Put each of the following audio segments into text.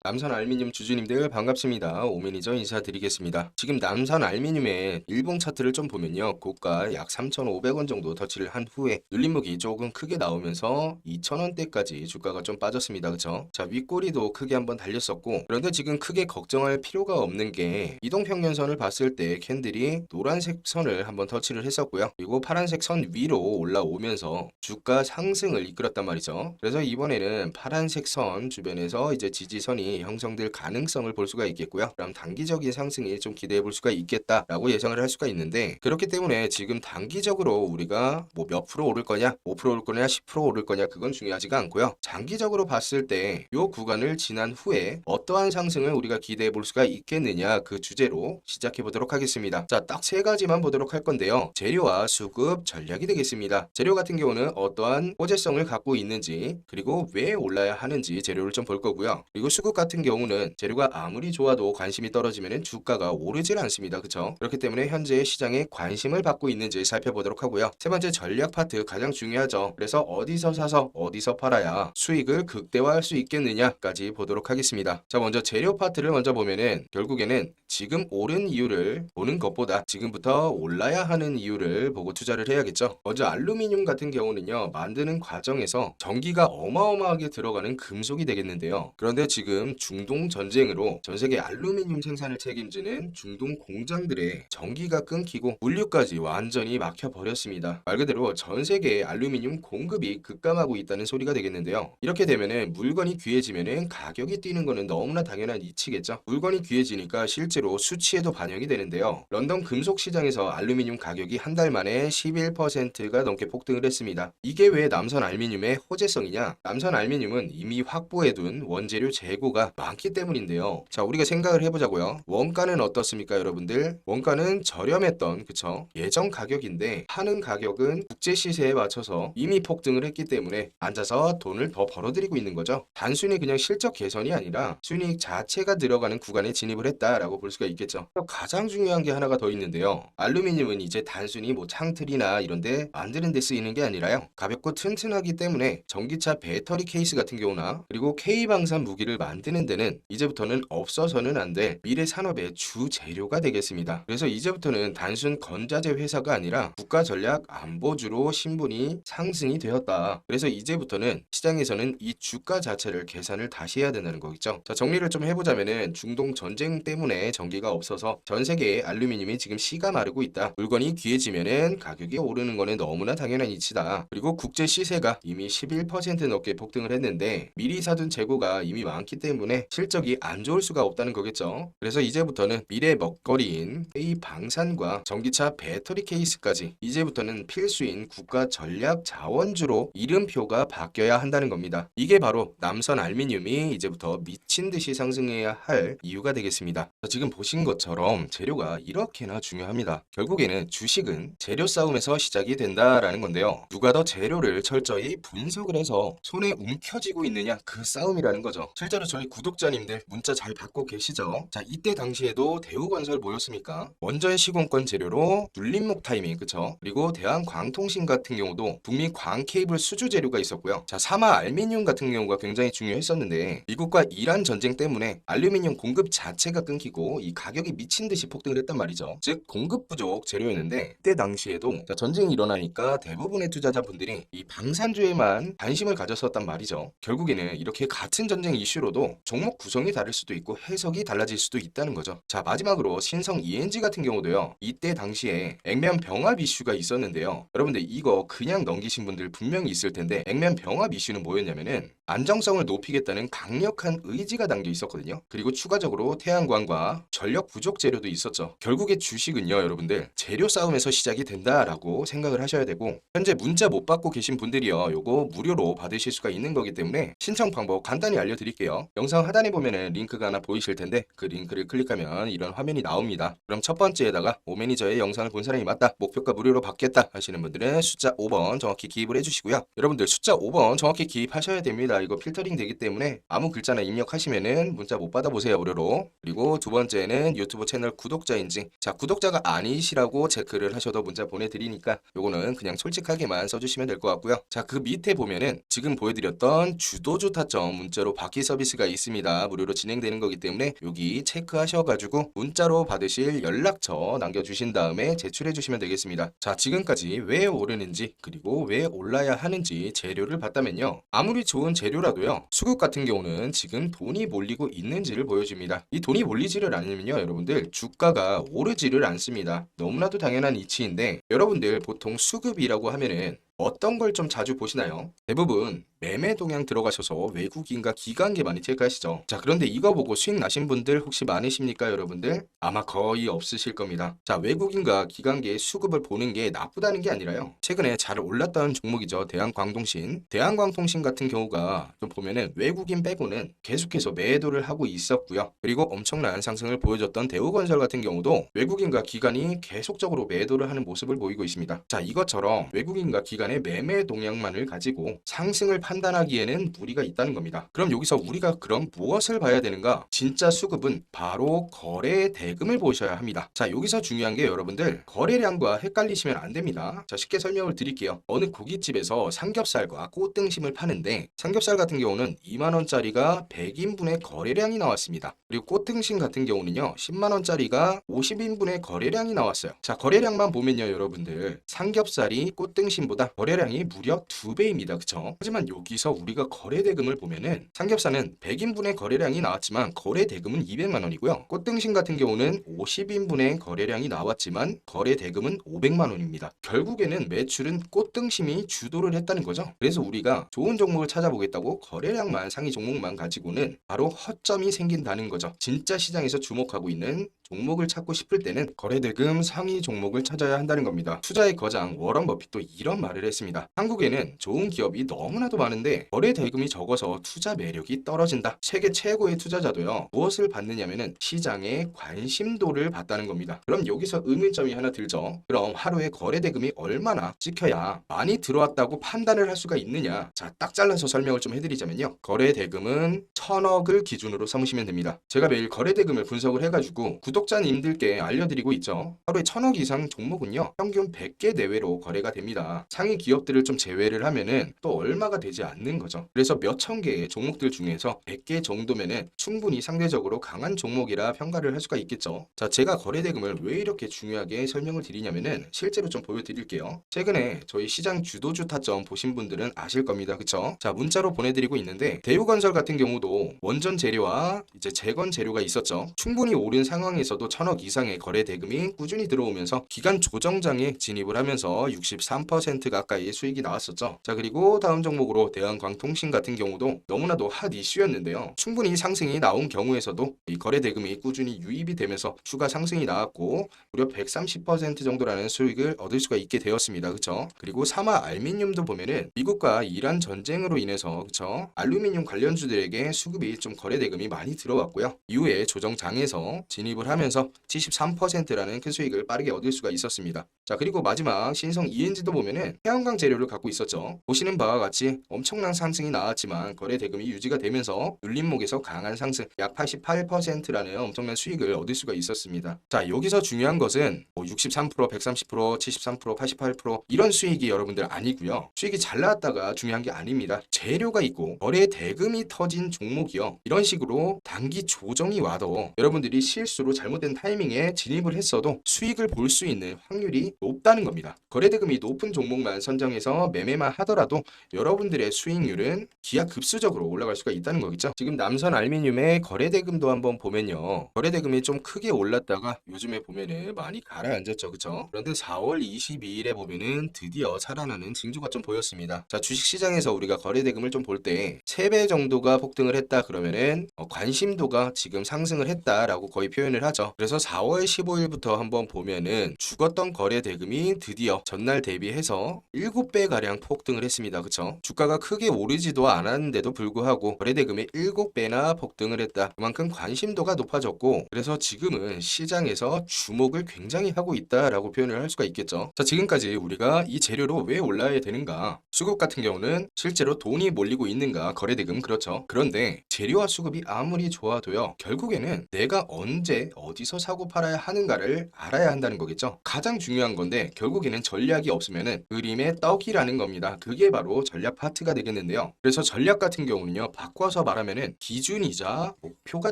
남산 알루미늄 주주님들 반갑습니다. 오매니저 인사드리겠습니다. 지금 남산 알루미늄의 일봉 차트를 좀 보면요. 고가 약 3,500원 정도 터치를 한 후에 눌림목이 조금 크게 나오면서 2,000원대까지 주가가 좀 빠졌습니다. 그쵸? 자, 윗꼬리도 크게 한번 달렸었고, 그런데 지금 크게 걱정할 필요가 없는 게 이동평균선을 봤을 때 캔들이 노란색 선을 한번 터치를 했었고요. 그리고 파란색 선 위로 올라오면서 주가 상승을 이끌었단 말이죠. 그래서 이번에는 파란색 선 주변에서 이제 지지선이 형성될 가능성을 볼 수가 있겠고요. 그럼 단기적인 상승이 좀 기대해 볼 수가 있겠다라고 예상을 할 수가 있는데, 그렇기 때문에 지금 단기적으로 우리가 뭐 몇 프로 오를 거냐, 5% 오를 거냐, 10% 오를 거냐, 그건 중요하지가 않고요. 장기적으로 봤을 때 이 구간을 지난 후에 어떠한 상승을 우리가 기대해 볼 수가 있겠느냐, 그 주제로 시작해 보도록 하겠습니다. 자, 딱 세 가지만 보도록 할 건데요. 재료와 수급 전략이 되겠습니다. 재료 같은 경우는 어떠한 호재성을 갖고 있는지, 그리고 왜 올라야 하는지 재료를 좀 볼 거고요. 그리고 수급 같은 경우는 재료가 아무리 좋아도 관심이 떨어지면 주가가 오르질 않습니다. 그쵸? 그렇기 때문에 현재 시장에 관심을 받고 있는지 살펴보도록 하고요. 세 번째, 전략 파트 가장 중요하죠. 그래서 어디서 사서 어디서 팔아야 수익을 극대화할 수 있겠느냐까지 보도록 하겠습니다. 자, 먼저 재료 파트를 먼저 보면은 결국에는 지금 오른 이유를 보는 것보다 지금부터 올라야 하는 이유를 보고 투자를 해야겠죠. 먼저 알루미늄 같은 경우는요, 만드는 과정에서 전기가 어마어마하게 들어가는 금속이 되겠는데요. 그런데 지금 중동 전쟁으로 전 세계 알루미늄 생산을 책임지는 중동 공장들의 전기가 끊기고 물류까지 완전히 막혀 버렸습니다. 말 그대로 전 세계의 알루미늄 공급이 급감하고 있다는 소리가 되겠는데요. 이렇게 되면은 물건이 귀해지면은 가격이 뛰는 거는 너무나 당연한 이치겠죠. 물건이 귀해지니까 실제로 수치에도 반영이 되는데요. 런던 금속 시장에서 알루미늄 가격이 한 달 만에 11%가 넘게 폭등을 했습니다. 이게 왜 남선 알루미늄의 호재성이냐? 남선 알루미늄은 이미 확보해둔 원재료 재고가 많기 때문인데요. 자, 우리가 생각을 해보자고요. 원가는 어떻습니까, 여러분들? 원가는 저렴했던, 그쵸? 예전 가격인데 파는 가격은 국제 시세에 맞춰서 이미 폭등을 했기 때문에 앉아서 돈을 더 벌어들이고 있는 거죠. 단순히 그냥 실적 개선이 아니라 순이익 자체가 들어가는 구간에 진입을 했다라고 볼 수가 있겠죠. 또 가장 중요한 게 하나가 더 있는데요. 알루미늄은 이제 단순히 뭐 창틀이나 이런데 만드는 데 쓰이는 게 아니라요. 가볍고 튼튼하기 때문에 전기차 배터리 케이스 같은 경우나 그리고 K방산 무기를 만드는 데는 이제부터는 없어서는 안 될 미래 산업의 주 재료가 되겠습니다. 그래서 이제부터는 단순 건자재 회사가 아니라 국가 전략 안보주로 신분이 상승이 되었다. 그래서 이제부터는 시장에서는 이 주가 자체를 계산을 다시 해야 된다는 거겠죠. 자, 정리를 좀 해보자면은 중동 전쟁 때문에 전기가 없어서 전 세계의 알루미늄이 지금 씨가 마르고 있다. 물건이 귀해지면은 가격이 오르는 거는 너무나 당연한 이치다. 그리고 국제 시세가 이미 11% 넘게 폭등을 했는데 미리 사둔 재고가 이미 많기 때문에 실적이 안 좋을 수가 없다는 거겠죠. 그래서 이제부터는 미래 먹거리인 A 방산과 전기차 배터리 케이스까지 이제부터는 필수인 국가 전략 자원주로 이름표가 바뀌어야 한다는 겁니다. 이게 바로 남선 알루미늄이 이제부터 미친 듯이 상승해야 할 이유가 되겠습니다. 지금 보신 것처럼 재료가 이렇게나 중요합니다. 결국에는 주식은 재료 싸움에서 시작이 된다라는 건데요. 누가 더 재료를 철저히 분석을 해서 손에 움켜쥐고 있느냐, 그 싸움이라는 거죠. 실제로 저희 구독자님들 문자 잘 받고 계시죠? 자, 이때 당시에도 대우건설 뭐였습니까? 원전 시공권 재료로 눌림목 타이밍, 그쵸? 그리고 대한광통신 같은 경우도 북미 광케이블 수주 재료가 있었고요. 자, 사마 알루미늄 같은 경우가 굉장히 중요했었는데 미국과 이란 전쟁 때문에 알루미늄 공급 자체가 끊기고 이 가격이 미친 듯이 폭등을 했단 말이죠. 즉 공급 부족 재료였는데 그때 당시에도 자, 전쟁이 일어나니까 대부분의 투자자분들이 이 방산주에만 관심을 가졌었단 말이죠. 결국에는 이렇게 같은 전쟁 이슈로도 종목 구성이 다를 수도 있고 해석이 달라질 수도 있다는 거죠. 자, 마지막으로 신성 ENG 같은 경우도요. 이때 당시에 액면 병합 이슈가 있었는데요. 여러분들 이거 그냥 넘기신 분들 분명히 있을 텐데 액면 병합 이슈는 뭐였냐면은 안정성을 높이겠다는 강력한 의지가 담겨 있었거든요. 그리고 추가적으로 태양광과 전력 부족 재료도 있었죠. 결국에 주식은요, 여러분들 재료 싸움에서 시작이 된다라고 생각을 하셔야 되고 현재 문자 못 받고 계신 분들이요, 요거 무료로 받으실 수가 있는 거기 때문에 신청 방법 간단히 알려드릴게요. 영상 하단에 보면은 링크가 하나 보이실 텐데 그 링크를 클릭하면 이런 화면이 나옵니다. 그럼 첫 번째에다가 오매니저의 영상을 본 사람이 맞다, 목표가 무료로 받겠다 하시는 분들은 숫자 5번 정확히 기입을 해주시고요. 여러분들 숫자 5번 정확히 기입하셔야 됩니다. 이거 필터링 되기 때문에 아무 글자나 입력하시면은 문자 못 받아보세요, 무료로. 그리고 두 번째는 유튜브 채널 구독자인지, 자, 구독자가 아니시라고 체크를 하셔도 문자 보내드리니까 요거는 그냥 솔직하게만 써주시면 될 것 같고요. 자, 그 밑에 보면은 지금 보여드렸던 주도주 타점 문자로 받기 서비스가 있습니다. 무료로 진행되는 거기 때문에 여기 체크하셔가지고 문자로 받으실 연락처 남겨주신 다음에 제출해 주시면 되겠습니다. 자, 지금까지 왜 오르는지 그리고 왜 올라야 하는지 재료를 봤다면요. 아무리 좋은 재료라도요. 수급 같은 경우는 지금 돈이 몰리고 있는지를 보여줍니다. 이 돈이 몰리지를 않으면요. 여러분들 주가가 오르지를 않습니다. 너무나도 당연한 이치인데 여러분들 보통 수급이라고 하면은 어떤 걸 좀 자주 보시나요? 대부분 매매 동향 들어가셔서 외국인과 기관계 많이 체크하시죠. 자, 그런데 이거 보고 수익 나신 분들 혹시 많으십니까, 여러분들? 아마 거의 없으실 겁니다. 자, 외국인과 기관계의 수급을 보는 게 나쁘다는 게 아니라요. 최근에 잘 올랐던 종목이죠. 대한광통신. 대한광통신 같은 경우가 좀 보면은 외국인 빼고는 계속해서 매도를 하고 있었고요. 그리고 엄청난 상승을 보여줬던 대우건설 같은 경우도 외국인과 기관이 계속적으로 매도를 하는 모습을 보이고 있습니다. 자, 이것처럼 외국인과 기관의 매매 동향만을 가지고 상승을 판단하기에는 무리가 있다는 겁니다. 그럼 여기서 우리가 그럼 무엇을 봐야 되는가? 진짜 수급은 바로 거래 대금을 보셔야 합니다. 자, 여기서 중요한 게 여러분들 거래량과 헷갈리시면 안 됩니다. 자, 쉽게 설명을 드릴게요. 어느 고깃집에서 삼겹살과 꽃등심을 파는데 삼겹살 같은 경우는 2만 원짜리가 100인분의 거래량이 나왔습니다. 그리고 꽃등심 같은 경우는요 10만 원짜리가 50인분의 거래량이 나왔어요. 자, 거래량만 보면요 여러분들 삼겹살이 꽃등심보다 거래량이 무려 2배입니다. 그쵸? 하지만 여기서 우리가 거래 대금을 보면은 삼겹살은 100인분의 거래량이 나왔지만 거래 대금은 200만 원이고요. 꽃등심 같은 경우는 50인분의 거래량이 나왔지만 거래 대금은 500만 원입니다. 결국에는 매출은 꽃등심이 주도를 했다는 거죠. 그래서 우리가 좋은 종목을 찾아보겠다고 거래량만 상위 종목만 가지고는 바로 허점이 생긴다는 거죠. 진짜 시장에서 주목하고 있는 종목을 찾고 싶을 때는 거래대금 상위 종목을 찾아야 한다는 겁니다. 투자의 거장 워런 버핏도 이런 말을 했습니다. 한국에는 좋은 기업이 너무나도 많은데 거래대금이 적어서 투자 매력이 떨어진다. 세계 최고의 투자자도요. 무엇을 받느냐면은 시장의 관심도를 받다는 겁니다. 그럼 여기서 의문점이 하나 들죠. 그럼 하루에 거래대금이 얼마나 찍혀야 많이 들어왔다고 판단을 할 수가 있느냐? 자, 딱 잘라서 설명을 좀 해드리자면요. 거래대금은 1000억을 기준으로 삼으시면 됩니다. 제가 매일 거래대금을 분석을 해가지고 구독자님들께 알려드리고 있죠. 하루에 1000억 이상 종목은요 평균 100개 내외로 거래가 됩니다. 상위 기업들을 좀 제외를 하면은 또 얼마가 되지 않는 거죠. 그래서 몇천 개의 종목들 중에서 100개 정도면은 충분히 상대적으로 강한 종목이라 평가를 할 수가 있겠죠. 자, 제가 거래대금을 왜 이렇게 중요하게 설명을 드리냐면은 실제로 좀 보여드릴게요. 최근에 저희 시장 주도주 타점 보신 분들은 아실 겁니다. 그쵸? 자, 문자로 보내드리고 있는데 대우건설 같은 경우도 원전 재료와 이제 재건 재료가 있었죠. 충분히 오른 상황에서도 1000억 이상의 거래 대금이 꾸준히 들어오면서 기간 조정장에 진입을 하면서 63% 가까이 수익이 나왔었죠. 자, 그리고 다음 종목으로 대한광통신 같은 경우도 너무나도 핫 이슈였는데요. 충분히 상승이 나온 경우에서도 이 거래 대금이 꾸준히 유입이 되면서 추가 상승이 나왔고 무려 130% 정도라는 수익을 얻을 수가 있게 되었습니다. 그쵸? 그리고 사마 알루미늄도 보면은 미국과 이란 전쟁으로 인해서 그쵸? 알루미늄 관련주들에게 수급이 좀 거래 대금이 많이 들어왔고요. 이후에 조정장에서 진입을 하면서 73%라는 큰 수익을 빠르게 얻을 수가 있었습니다. 자, 그리고 마지막 신성 ENG도 보면은 태양광 재료를 갖고 있었죠. 보시는 바와 같이 엄청난 상승이 나왔지만 거래 대금이 유지가 되면서 눌림목에서 강한 상승 약 88%라는 엄청난 수익을 얻을 수가 있었습니다. 자, 여기서 중요한 것은 63%, 130%, 73%, 88% 이런 수익이 여러분들 아니고요. 수익이 잘 나왔다가 중요한 게 아닙니다. 재료가 있고 거래 대금이 터진 종목이요. 이런 식으로 단기 조정이 와도 여러분들이 실수로 잘못된 타이밍에 진입을 했어도 수익을 볼 수 있는 확률이 높다는 겁니다. 거래대금이 높은 종목만 선정해서 매매만 하더라도 여러분들의 수익률은 기하급수적으로 올라갈 수가 있다는 거겠죠. 지금 남선 알루미늄의 거래대금도 한번 보면요. 거래대금이 좀 크게 올랐다가 요즘에 보면은 많이 가라앉았죠. 그쵸? 그런데 4월 22일에 보면은 드디어 살아나는 징조가 좀 보였습니다. 자, 주식시장에서 우리가 거래대금을 좀 볼 때 3배 정도가 폭등을 했다 그러면은 관심도가 지금 상승을 했다라고 거의 표현을 하죠. 그래서 4월 15일부터 한번 보면은 죽었던 거래 대금이 드디어 전날 대비해서 7배 가량 폭등을 했습니다. 그쵸? 주가가 크게 오르지도 않았는데도 불구하고 거래 대금이 7배나 폭등을 했다. 그만큼 관심도가 높아졌고 그래서 지금은 시장에서 주목을 굉장히 하고 있다라고 표현을 할 수가 있겠죠. 자, 지금까지 우리가 이 재료로 왜 올라야 되는가? 수급 같은 경우는 실제로 돈이 몰리고 있는가? 거래 대금 그렇죠. 그런데 재료와 수급이 아무리 좋아도요 결국에는 내가 언제 어디서 사고 팔아야 하는가를 알아야 한다는 거겠죠. 가장 중요한 건데 결국에는 전략이 없으면은 그림의 떡이라는 겁니다. 그게 바로 전략 파트가 되겠는데요. 그래서 전략 같은 경우는요, 바꿔서 말하면은 기준이자 목표가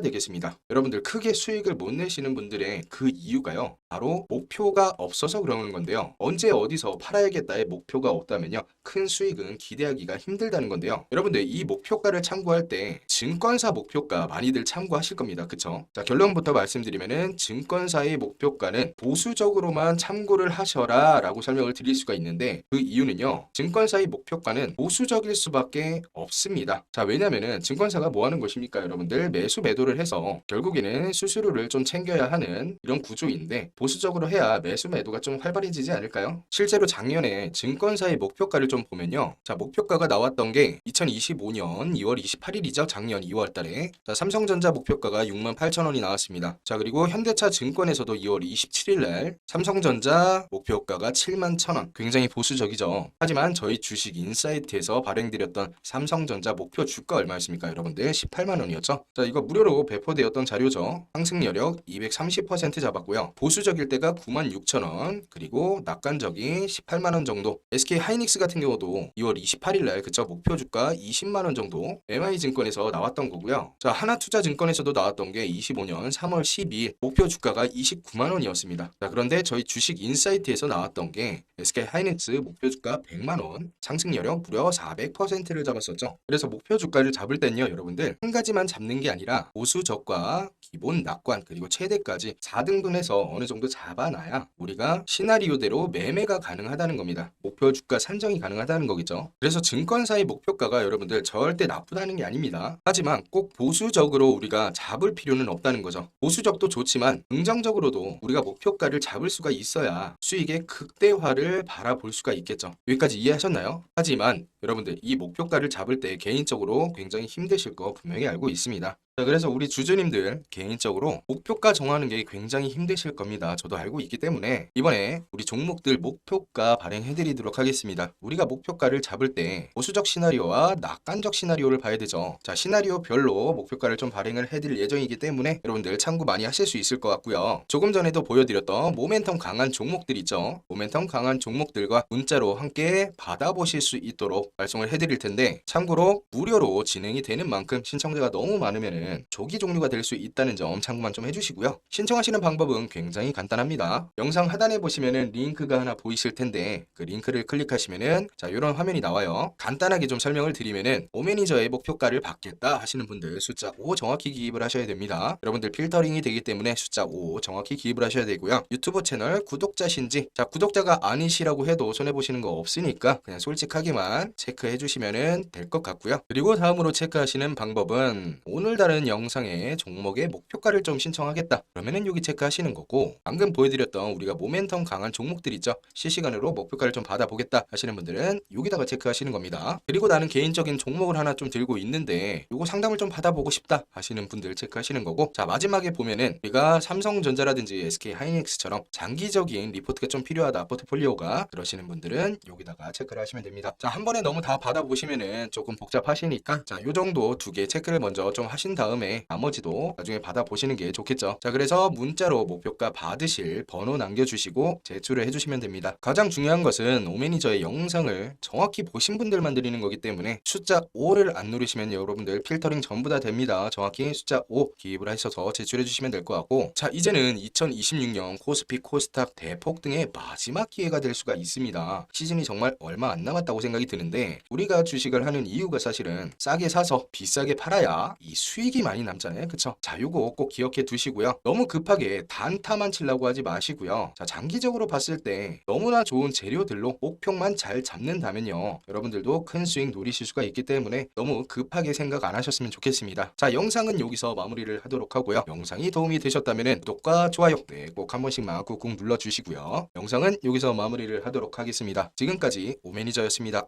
되겠습니다. 여러분들 크게 수익을 못 내시는 분들의 그 이유가요, 바로 목표가 없어서 그러는 건데요. 언제 어디서 팔아야겠다의 목표가 없다면요, 큰 수익은 기대하기가 힘들다는 건데요. 여러분들 이 목표가를 참고할 때 증권사 목표가 많이들 참고하실 겁니다. 그쵸? 자, 결론부터 말씀드리면은 증권사의 목표가는 보수적으로만 참고를 하셔라 라고 설명을 드릴 수가 있는데, 그 이유는요, 증권사의 목표가는 보수적일 수밖에 없습니다. 자, 왜냐면은 증권사가 뭐 하는 것입니까? 여러분들 매수 매도를 해서 결국에는 수수료를 좀 챙겨야 하는 이런 구조인데, 보수적으로 해야 매수 매도가 좀 활발해지지 않을까요? 실제로 작년에 증권사의 목표가를 좀 보면요, 자, 목표가가 나왔던 게 2025년 2월 28일이죠. 작년 2월 달에. 자, 삼성전자 목표가가 68,000원이 나왔습니다. 자, 그리고 현대차 증권에서도 2월 27일 날 삼성전자 목표가가 71,000원. 굉장히 보수적이죠. 하지만 저희 주식 인사이트에서 발행드렸던 삼성전자 목표 주가 얼마였습니까? 여러분들 18만 원이었죠. 자, 이거 무료로 배포되었던 자료죠. 상승 여력 230% 잡았고요. 보수적일 때가 96,000원, 그리고 낙관적인 18만 원 정도. SK 하이닉스 같은 경우도 2월 28일 날 그쵸, 목표 주가 20만 원 정도 MI증권에서 나왔던 거고요. 자, 하나투자증권에서도 나왔던 게 25년 3월 12일 목표 주가가 29만 원이었습니다. 자, 그런데 저희 주식 인사이트에서 나왔던 게 SK 하이닉스 목표 주가 100만 원, 상승 여력 무려 400%를 잡았었죠. 그래서 목표 주가를 잡을 땐요, 여러분들 한 가지만 잡는 게 아니라 보수저가, 기본 낙관, 그리고 최대까지 4등분해서 어느 정도 잡아놔야 우리가 시나리오대로 매매가 가능하다는 겁니다. 목표 주가 산정이 가능하다는 거겠죠. 그래서 증권사의 목표가가 여러분들 절대 나쁘다는 게 아닙니다. 하지만 꼭 보수적으로 우리가 잡을 필요는 없다는 거죠. 보수적도 좋지만 긍정적으로도 우리가 목표가를 잡을 수가 있어야 수익의 극대화를 바라볼 수가 있겠죠. 여기까지 이해하셨나요? 하지만 여러분들 이 목표가를 잡을 때 개인적으로 굉장히 힘드실 거 분명히 알고 있습니다. 자, 그래서 우리 주주님들 개인적으로 목표가 정하는 게 굉장히 힘드실 겁니다. 저도 알고 있기 때문에 이번에 우리 종목들 목표가 발행해드리도록 하겠습니다. 우리가 목표가를 잡을 때 보수적 시나리오와 낙관적 시나리오를 봐야 되죠. 자, 시나리오별로 목표가를 좀 발행을 해드릴 예정이기 때문에 여러분들 참고 많이 하실 수 있을 것 같고요. 조금 전에도 보여드렸던 모멘텀 강한 종목들 있죠. 모멘텀 강한 종목들과 문자로 함께 받아보실 수 있도록 발송을 해드릴 텐데, 참고로 무료로 진행이 되는 만큼 신청자가 너무 많으면 조기 종료가 될 수 있다는 점 참고만 좀 해주시고요. 신청하시는 방법은 굉장히 간단합니다. 영상 하단에 보시면은 링크가 하나 보이실 텐데, 그 링크를 클릭하시면은 자, 이런 화면이 나와요. 간단하게 좀 설명을 드리면은 오매니저의 목표가를 받겠다 하시는 분들 숫자 5 정확히 기입을 하셔야 됩니다. 여러분들 필터링이 되기 때문에 숫자 5 정확히 기입을 하셔야 되고요. 유튜브 채널 구독자신지, 자, 구독자가 아니시라고 해도 손해보시는 거 없으니까 그냥 솔직하게만 체크해 주시면은 될 것 같고요. 그리고 다음으로 체크하시는 방법은 오늘 다른 영상에 종목의 목표가를 좀 신청하겠다 그러면은 여기 체크하시는 거고, 방금 보여드렸던 우리가 모멘텀 강한 종목들 있죠, 실시간으로 목표가를 좀 받아보겠다 하시는 분들은 여기다가 체크하시는 겁니다. 그리고 나는 개인적인 종목을 하나 좀 들고 있는데 요거 상담을 좀 받아보고 싶다 하시는 분들 체크하시는 거고, 자, 마지막에 보면은 우리가 삼성전자라든지 SK 하이닉스처럼 장기적인 리포트가 좀 필요하다 포트폴리오가, 그러시는 분들은 여기다가 체크를 하시면 됩니다. 자, 한 번에 너무 다 받아보시면은 조금 복잡하시니까 자, 요 정도 두 개 체크를 먼저 좀 하신 다음에 나머지도 나중에 받아보시는 게 좋겠죠. 자, 그래서 문자로 목표가 받으실 번호 남겨주시고 제출을 해주시면 됩니다. 가장 중요한 것은 오매니저의 영상을 정확히 보신 분들만 드리는 거기 때문에 숫자 5를 안 누르시면 여러분들 필터링 전부 다 됩니다. 정확히 숫자 5 기입을 하셔서 제출해 주시면 될 것 같고, 자, 이제는 2026년 코스피 코스닥 대폭등의 마지막 기회가 될 수가 있습니다. 시즌이 정말 얼마 안 남았다고 생각이 드는데, 우리가 주식을 하는 이유가 사실은 싸게 사서 비싸게 팔아야 이 수익이 많이 남잖아요. 그쵸? 자, 요거 꼭 기억해 두시고요. 너무 급하게 단타만 치려고 하지 마시고요. 자, 장기적으로 봤을 때 너무나 좋은 재료들로 목표만 잘 잡는다면요, 여러분들도 큰 수익 노리실 수가 있기 때문에 너무 급하게 생각 안 하셨으면 좋겠습니다. 자, 영상은 여기서 마무리를 하도록 하고요. 영상이 도움이 되셨다면 구독과 좋아요 꼭 한 번씩만 꾹꾹 눌러주시고요. 영상은 여기서 마무리를 하도록 하겠습니다. 지금까지 오매니저였습니다.